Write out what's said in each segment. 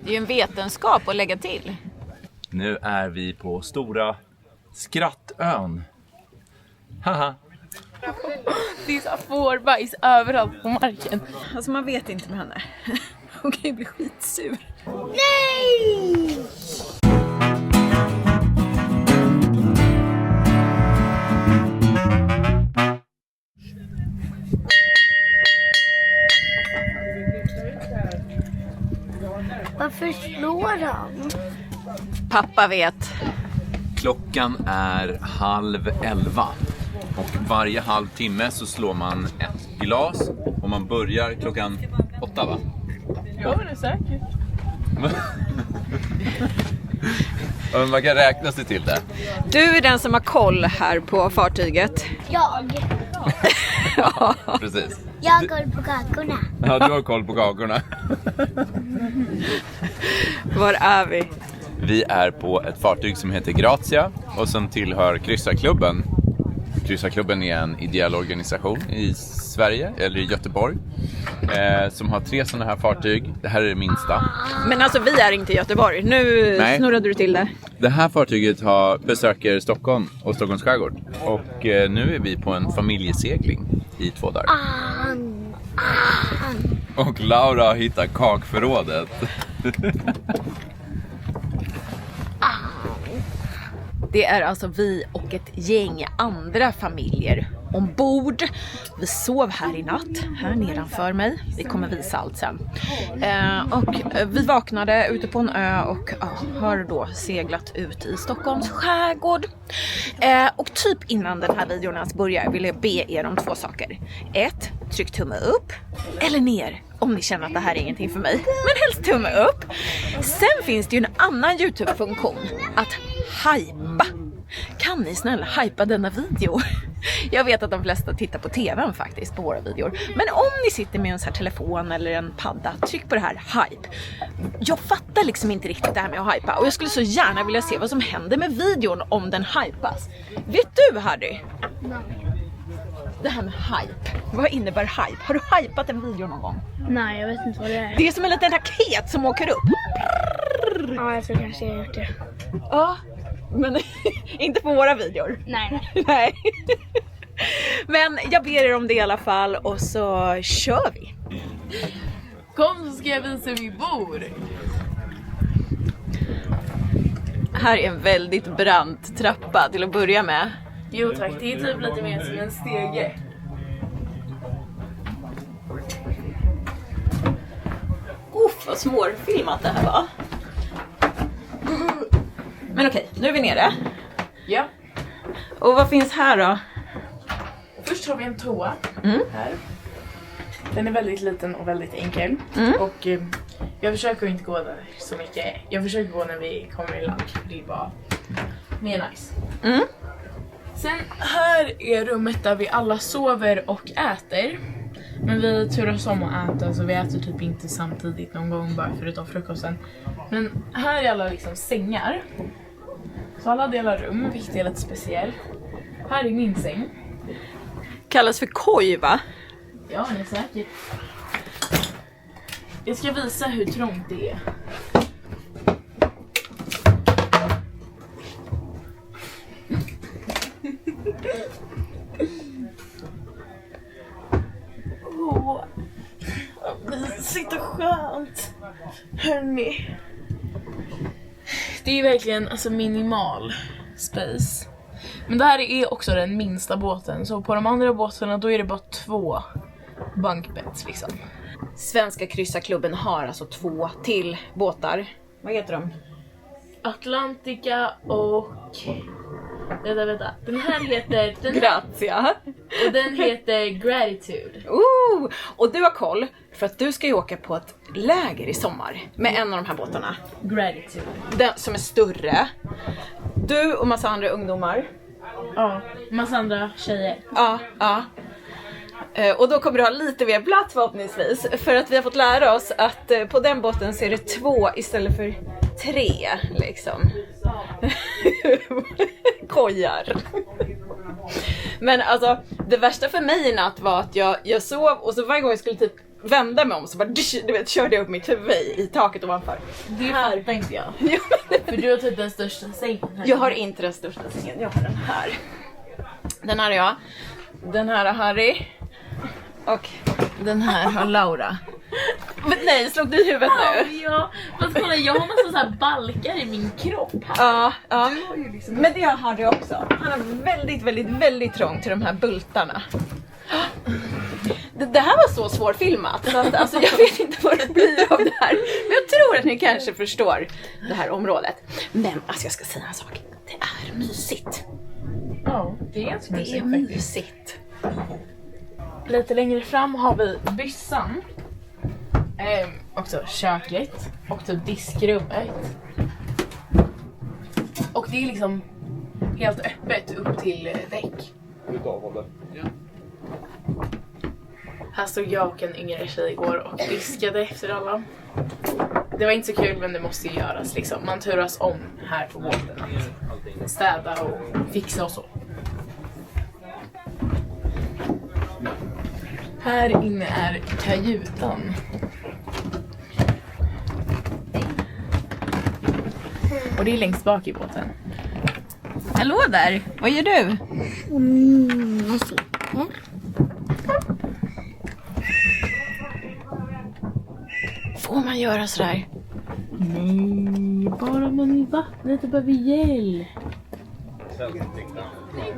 Det är ju en vetenskap att lägga till. Nu är vi på stora Skrattön. Haha. Det är så fårbajs överallt på marken. Alltså man vet inte med henne. Hon kan ju bli skitsur. Nej! Varför slår han? Pappa vet. Klockan är 10:30 och varje halvtimme så slår man ett glas och man börjar klockan 8, va? Ja, det är säkert. Och man kan räkna sig till det. Du är den som har koll här på fartyget. Jag. Ja, precis. Jag har koll på kakorna. Ja, du har koll på kakorna. Var är vi? Vi är på ett fartyg som heter Grazia och som tillhör Kryssarklubben. Kryssarklubben är en ideell organisation i Sverige, eller i Göteborg, som har 3 sådana här fartyg. Det här är det minsta. Men alltså vi är inte i Göteborg. Nu snurrade du till det. Det här fartyget besöker Stockholm och Stockholms skärgård. Och nu är vi på en familjesegling i 2 dagar. Och Laura har hittat kakförrådet. Det är alltså vi och ett gäng andra familjer ombord. Vi sov här i natt, här nedanför mig. Vi kommer visa allt sen. Och vi vaknade ute på en ö och har då seglat ut i Stockholms skärgård. Och typ innan den här videon ens börjar vill jag be er om 2 saker. 1, tryck tumme upp eller ner om ni känner att det här är ingenting för mig. Men helst tumme upp. Sen finns det ju en annan YouTube-funktion. Att hypa. Kan ni snälla hypa denna video? Jag vet att de flesta tittar på tvn faktiskt på våra videor. Men om ni sitter med en sån här telefon eller en padda, tryck på det här hype. Jag fattar liksom inte riktigt det här med att hypa. Och jag skulle så gärna vilja se vad som händer med videon om den hypas. Vet du, Harry? Det här med hype. Vad innebär hype? Har du hypat en video någon gång? Nej, jag vet inte vad det är. Det är som en liten raket som åker upp. Ja, jag tror kanske jag har gjort det. Ja, men inte på våra videor. Nej. Nej. Men jag ber er om det i alla fall och så kör vi. Kom så ska jag visa hur vi bor. Här är en väldigt brant trappa till att börja med. Jo tack, det är typ lite mer som en stege. Vad svårfilmat det här var. Men okej, nu är vi nere. Ja. Och vad finns här då? Först har vi en toa här. Den är väldigt liten och väldigt enkel. Och jag försöker inte gå där så mycket. Jag försöker gå när vi kommer i land. Det är bara mer nice. Sen här är rummet där vi alla sover och äter. Men vi turas om att äta så vi äter typ inte samtidigt någon gång bara förutom frukosten. Men här är alla liksom sängar. Så alla delar rum, vilket är lite speciellt. Här är min säng. Kallas för koj, va? Ja, det är säkert. Jag ska visa hur trångt det är. Sitta skönt. Hörrni. Det är ju verkligen alltså minimal space. Men det här är också den minsta båten. Så på de andra båtarna då är det bara 2 bunkbeds liksom. Svenska kryssarklubben har alltså 2 till båtar. Vad heter de? Atlantica och... Vänta. Den här heter... Grazia. Och den heter Gratitude. Och du har koll för att du ska ju åka på ett läger i sommar med en av de här båtarna. Gratitude. Den som är större. Du och massa andra ungdomar. Ja, massa andra tjejer. Ja. Och då kommer du ha lite mer plats förhoppningsvis. För att vi har fått lära oss att på den båten så är det 2 istället för 3 liksom. Kojar. Men alltså det värsta för mig i natt var att jag sov och så varje gång jag skulle typ vända mig om så bara du vet, körde jag upp mitt huvud i taket ovanför. Det fattar inte jag. För du har typ den största sängen här. Jag har inte den största sängen, jag har den här. Den här är jag. Den här är Harry. Och den här har Laura. Men nej, slog du i huvudet nu? Ja, fast kolla, jag har massa så här balkar i min kropp här. Ja, ja. Men det har Harry också. Han har väldigt, väldigt, väldigt trångt till de här bultarna. Det här var så svårfilmat. Så att, alltså, jag vet inte vad det blir av det här. Men jag tror att ni kanske förstår det här området. Men alltså jag ska säga en sak. Det är mysigt. Ja, det är ganska Det är mysigt. Lite längre fram har vi byssan. Också köket. Och typ diskrummet. Och det är liksom helt öppet upp till däck. Här stod jag och en yngre tjej igår och diskade efter alla. Det var inte så kul, men det måste ju göras liksom. Man turas om här på båten att städa och fixa och så. Här inne är kajutan. Och det är längst bak i båten. Hallå där, vad gör du? Får man göra sådär? Nej, bara man i vattnet och behöver hjälp.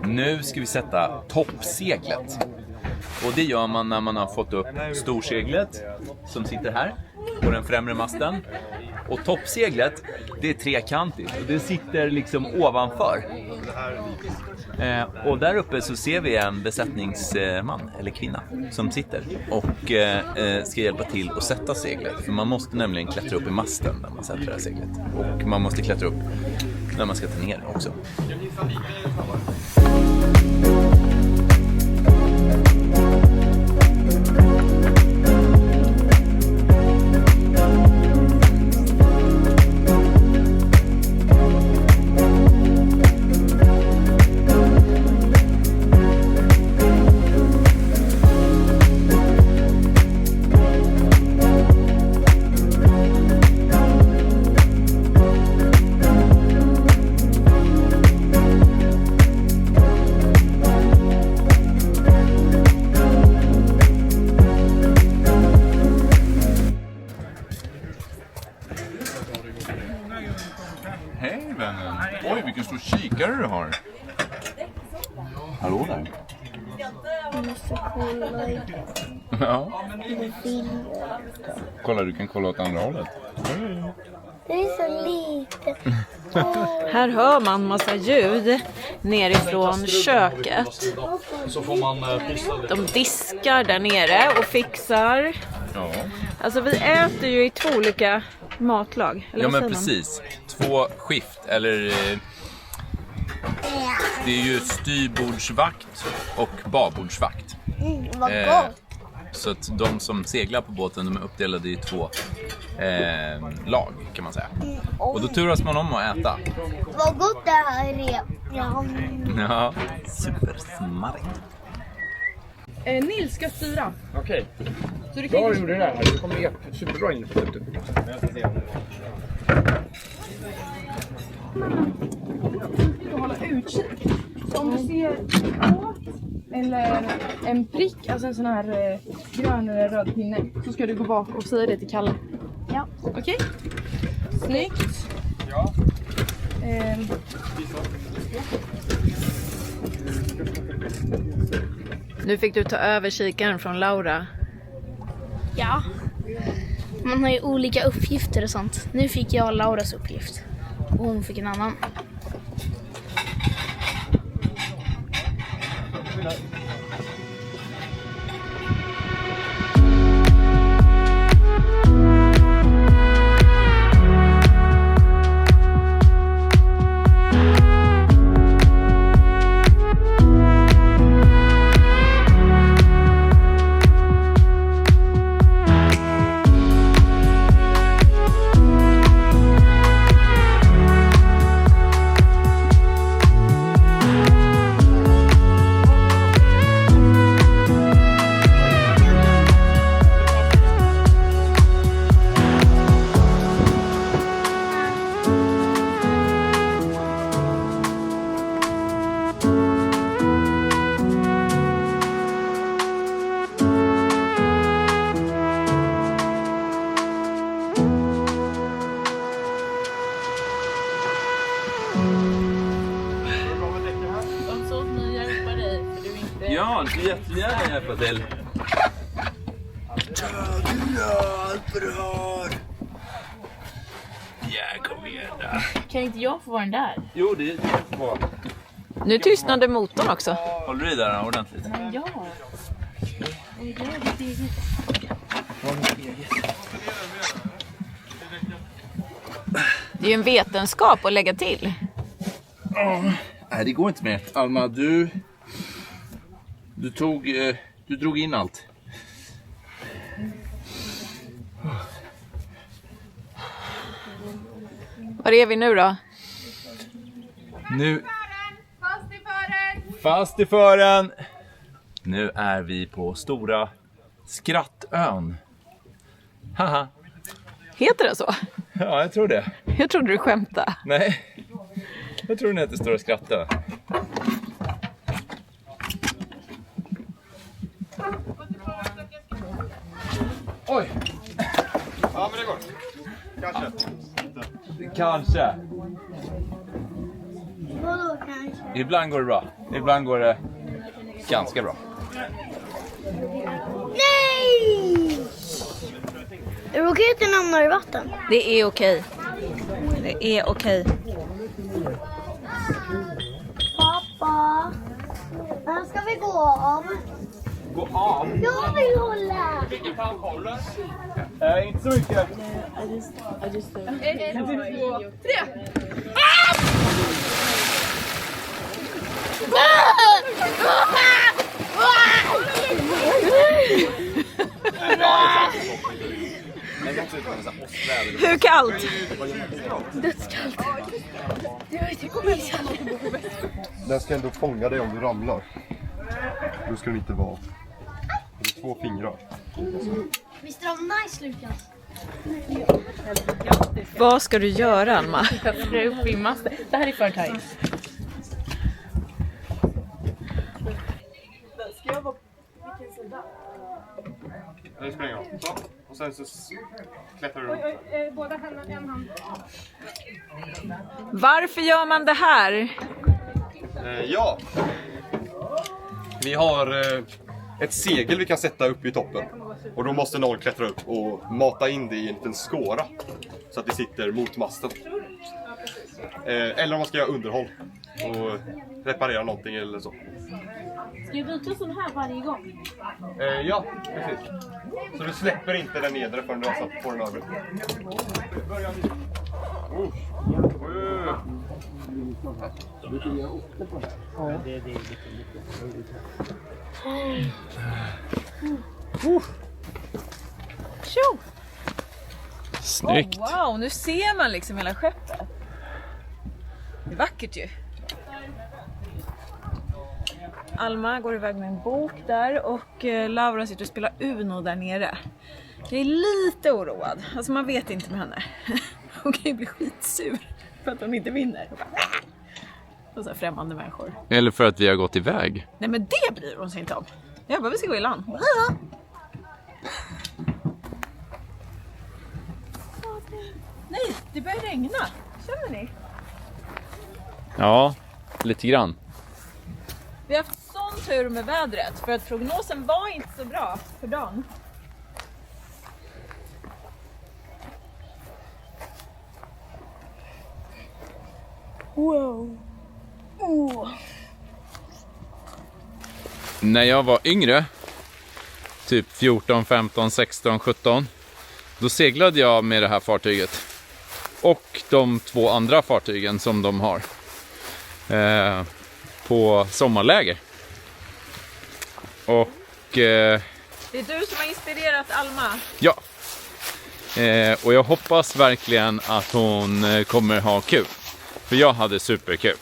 Nu ska vi sätta toppseglet. Och det gör man när man har fått upp storseglet som sitter här på den främre masten. Och toppseglet, det är trekantigt och det sitter liksom ovanför. Och där uppe så ser vi en besättningsman eller kvinna som sitter och ska hjälpa till att sätta seglet. För man måste nämligen klättra upp i masten när man sätter det här seglet. Och man måste klättra upp när man ska ta ner också. Hej vännen! Oj, vilken stor kikare du har! Hallå där! Jag måste kolla i Ja, filmen. kolla, du kan kolla åt andra hållet. Det är så litet. Här hör man massa ljud nerifrån köket. Så får man pissa lite. De diskar där nere och fixar. Ja, Alltså vi äter ju i 2 olika matlag. Eller ja vad men säger man? precis. 2 skift, eller det är ju styrbordsvakt och babbordsvakt. Vad gott. Så att de som seglar på båten, de är uppdelade i 2 lag kan man säga. Och då turas man om att äta. Vad gott det här är. Ja. Ja, supersmarrigt. Nils ska styra. Okej, Så du bra kan du gjorde det där. Du kommer superbra in på slutet. hålla utkik. Så om du ser båt eller en prick, alltså en sån här grön eller röd pinne, så ska du gå bak och säga det till Kalle. Ja. Okej? Snyggt. Ja. Nu fick du ta över kikaren från Laura. Ja. Man har ju olika uppgifter och sånt. Nu fick jag Lauras uppgift. Och hon fick en annan. barn så jättegärna hjälpa till. Ja, kom igen då. Kan inte jag få vara den där? Jo, det är bra. Nu tystnade motorn också. Håller du i där ordentligt? Ja. Det är ju en vetenskap att lägga till. Nej, det går inte mer. Alma, du drog in allt. Var är vi nu då? Nu... Fast i fören! Nu är vi på stora Skrattön. Haha. Heter det så? Ja, jag tror det. Jag trodde du skämtade. Nej, jag tror den heter Stora Skrattön. Oj! Ja, men det går. Kanske. Kanske. Vadå kanske? Ibland går det bra. Ibland går det ganska bra. Nej! Är det okej att den hamnar i vatten? Det är okej. Det är okej. Pappa, när ska vi gå av? Gå av? Jag vill hålla! Vilken fan håller? Inte så mycket. Hur kallt? Dödskallt. Den ska ändå fånga dig om du ramlar. Då ska den inte vara. Det är 2 fingrar. Visst är de nice, Lukas? Vad ska du göra, Alma? Det är uppfimmas. Det här är för tajt. Ska jag vara på vilken sida? Det spelar ingen roll. Så. Och sen så klättrar du upp. Båda händerna, en hand. Varför gör man det här? Ja. Vi har ett segel vi kan sätta upp i toppen. Och då måste någon klättra upp och mata in det i en liten skåra. Så att det sitter mot masten. Eller om man ska göra underhåll. Och reparera någonting eller så. Ska jag byta sån här varje gång? Ja, precis. Så du släpper inte den nedre förrän du har satt på den övre. Tjo! Snyggt. Wow, nu ser man liksom hela skeppet. Det är vackert ju. Alma går iväg med en bok där och Laura sitter och spelar Uno där nere. Jag är lite oroad. Alltså man vet inte med henne. Hon kan ju bli skitsur för att hon inte vinner. Och så här främmande människor. Eller för att vi har gått iväg. Nej, men det bryr hon sig inte om. Jag bara, vi ska gå i land. Nej, det börjar regna. Känner ni? Ja, lite grann. Vi har haft sån tur med vädret för att prognosen var inte så bra för dagen. Wow. Oh. När jag var yngre, typ 14, 15, 16, 17, då seglade jag med det här fartyget. Och de 2 andra fartygen som de har. På sommarläger. Och Det är du som har inspirerat Alma. ja. Och jag hoppas verkligen att hon kommer ha kul. För jag hade superkul.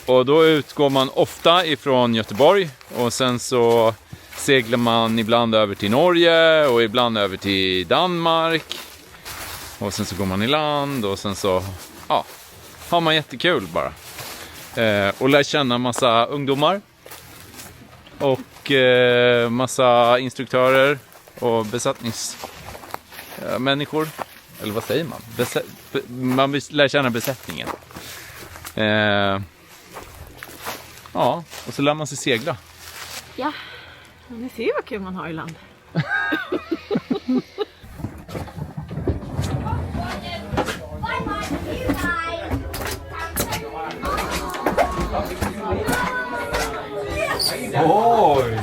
Och då utgår man ofta ifrån Göteborg. Och sen så seglar man ibland över till Norge och ibland över till Danmark. Och sen så går man i land och sen så har man jättekul bara. Och lär känna massa ungdomar. Och massa instruktörer och besättningsmänniskor. Eller vad säger man? Man lär känna besättningen. Ja, och så lär man sig segla. Ja. Ni ser vad kul man har i land. Oj!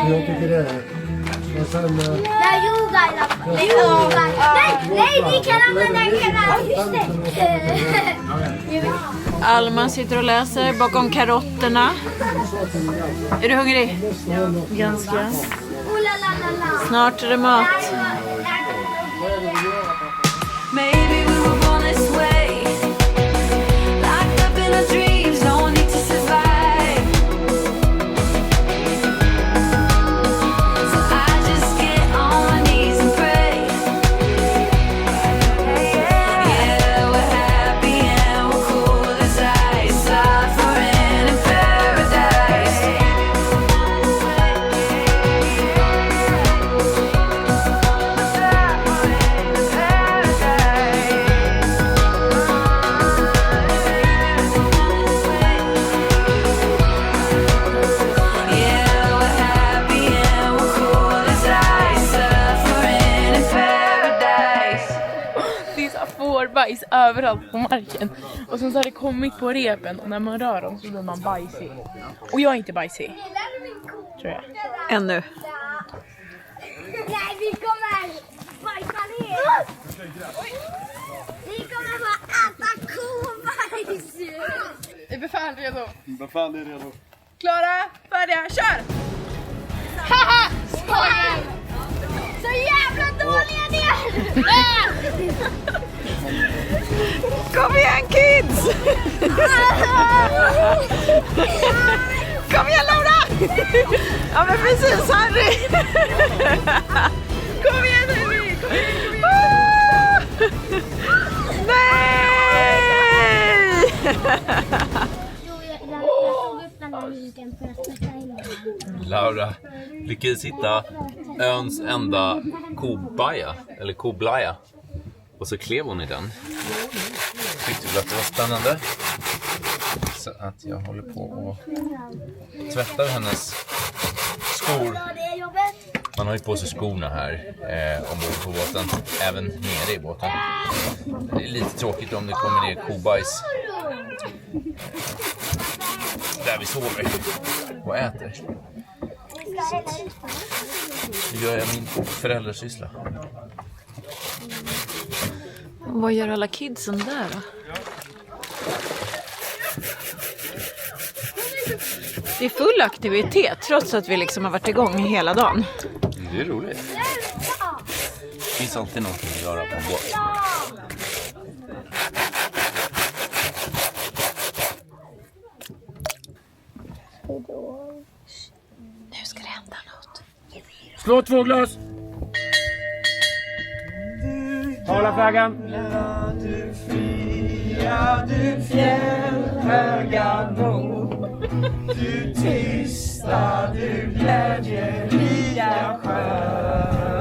Jag tycker det är. Och sen... Nej, vi kan använda en kanal. Alma sitter och läser bakom karotterna. Är du hungrig? Ganska. Snart är det mat. Maybe we were born this way, locked up in our dreams, no need to survive. So I just get on my knees and pray. Yeah, we're happy and we're cool as ice, suffering in paradise. Bajs överallt på marken. Och sen så har det kommit på repen och när man rör dem så blir man bajsig. Och jag är inte bajsig. Tror jag. Ännu. Nej, vi kommer bajsa ner. Vi kommer få äta kobajs. Är befäl redo? Befäl är redo. Klara, färdiga, kör! Haha! Skojar! Så jävla dåliga ni är! Kom igen kids! Kom igen Laura! Ja men precis Harry! Kom igen Henry! Kom igen! Nej! Laura lyckades hitta öns enda kobaja, eller koblaja. Och så klev hon i den. Tyckte väl att det var spännande. Så att jag håller på och tvättar hennes skor. Man har ju på sig skorna här ombord på båten. Även nere i båten. Det är lite tråkigt om det kommer ner kobajs där vi sover och äter. Så nu gör jag min föräldrasyssla. Vad gör alla kidsen där då? Det är full aktivitet trots att vi liksom har varit igång hela dagen. Det är roligt. Det finns alltid något att göra på en båt. Nu ska det hända något. Slå 2 glas. Hålla flaggan. Du fria, du fjällhöga nord, du tysta, du glädjerika sköna.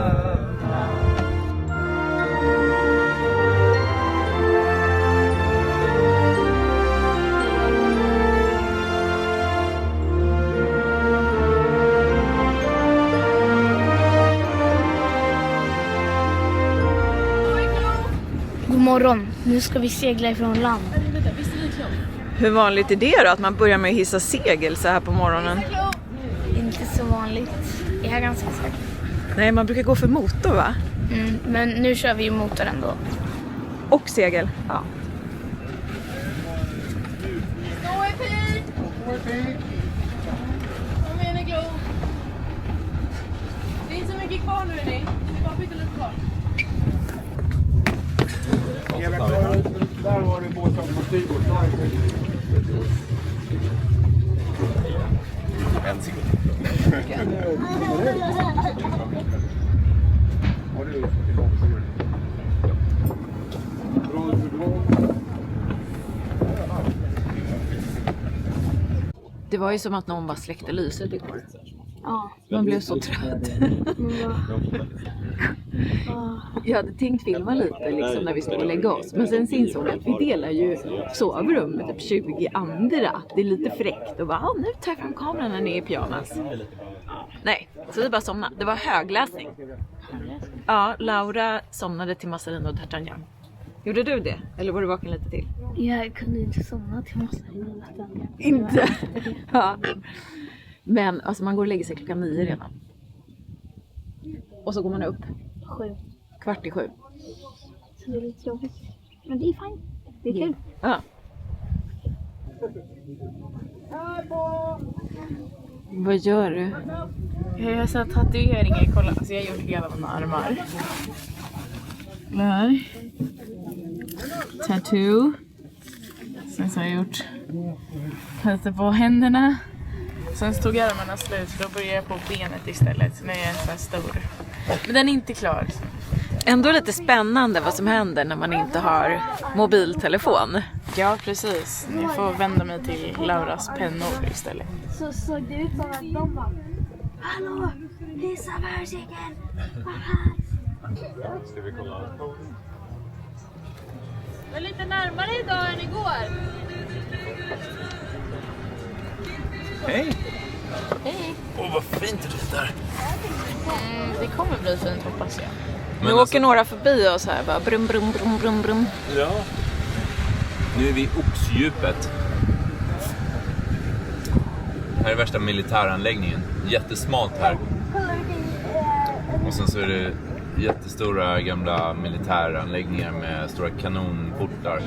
God morgon, nu ska vi segla ifrån land. Hur vanligt är det då att man börjar med att hissa segel så här på morgonen? Inte så vanligt. Jag är ganska säker. Nej, man brukar gå för motor va? Men nu kör vi ju motor ändå. Och segel. Ja. Stå i tid! Kom igen Glo. Det är inte så mycket kvar nu ni. Det är bara pyttelite kvar. Där var det båten på styrbord. En sekund. Det var ju som att någon bara släckte lyset igår. Ja. Man blev så trött. Jag hade tänkt filma lite liksom, när vi skulle lägga oss. Men sen insåg jag att vi delar ju sovrum med typ 20 andra. Det är lite fräckt. Och bara, nu tar jag fram kameran när ni är i pyjamas. Nej, så vi bara somnade. Det var högläsning. Ja, Laura somnade till Mazzarino d'Artagnan. Gjorde du det? Eller var du vaken lite till? Jag kunde inte somna till Mazzarino d'Artagnan. Inte? Ja. Men alltså man går och lägger sig 9:00 redan. Och så går man upp 7. 6:45. Så det är lite jobbigt. Men det är fint. Det är kul. Ja. Vad gör du? Jag har så tatueringar, kolla. Alltså jag har gjort hela mina armar. Där. Tattoo. Sen så har jag gjort lite på händerna. Sen stod armarna slut, så då började jag på benet istället. Så nu är jag så här stor. Men den är inte klar. Ändå lite spännande vad som händer när man inte har mobiltelefon. Ja, precis. Jag får vända mig till Lauras pennor istället. Så såg det ut som att de bara hallå, visa världsegen! Ska vi kolla? Det är lite närmare idag än igår. Hej! Hej. Åh, vad fint det ritar. Det kommer bli fint, hoppas jag. Nu åker några förbi oss här, bara brum brum brum brum brum. Ja. Nu är vi i Oxdjupet. Här är värsta militäranläggningen. Jättesmalt här. Och sen så är det jättestora gamla militäranläggningar med stora kanonportar.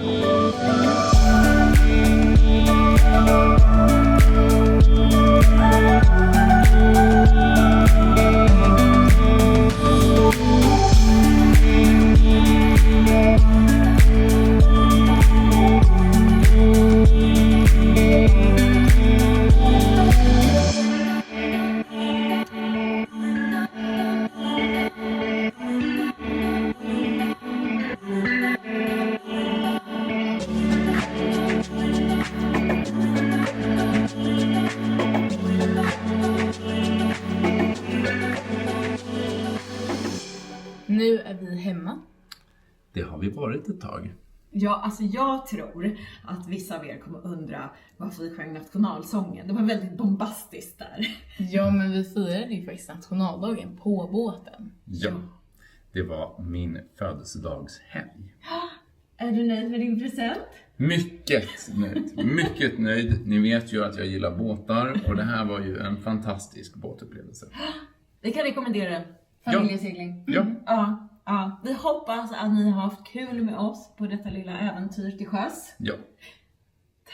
Nu är vi hemma. Det har vi varit ett tag. Ja, alltså jag tror att vissa av er kommer undra varför vi sjöng nationalsången. Det var väldigt bombastiskt där. Ja, men vi firade ju faktiskt nationaldagen på båten. Ja, det var min födelsedagshelg. Är du nöjd med din present? Mycket nöjd. Mycket nöjd. Ni vet ju att jag gillar båtar och det här var ju en fantastisk båtupplevelse. Vi kan rekommendera familjesegling. Ja. Ja. Ja. Vi hoppas att ni har haft kul med oss på detta lilla äventyr till sjöss. Ja.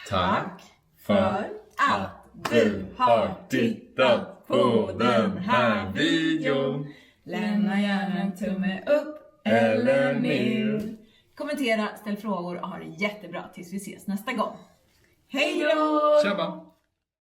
Tack för att du har tittat på den här videon. Lämna gärna en tumme upp eller ner. Kommentera, ställ frågor och ha det jättebra tills vi ses nästa gång. Hej då! Tjabba!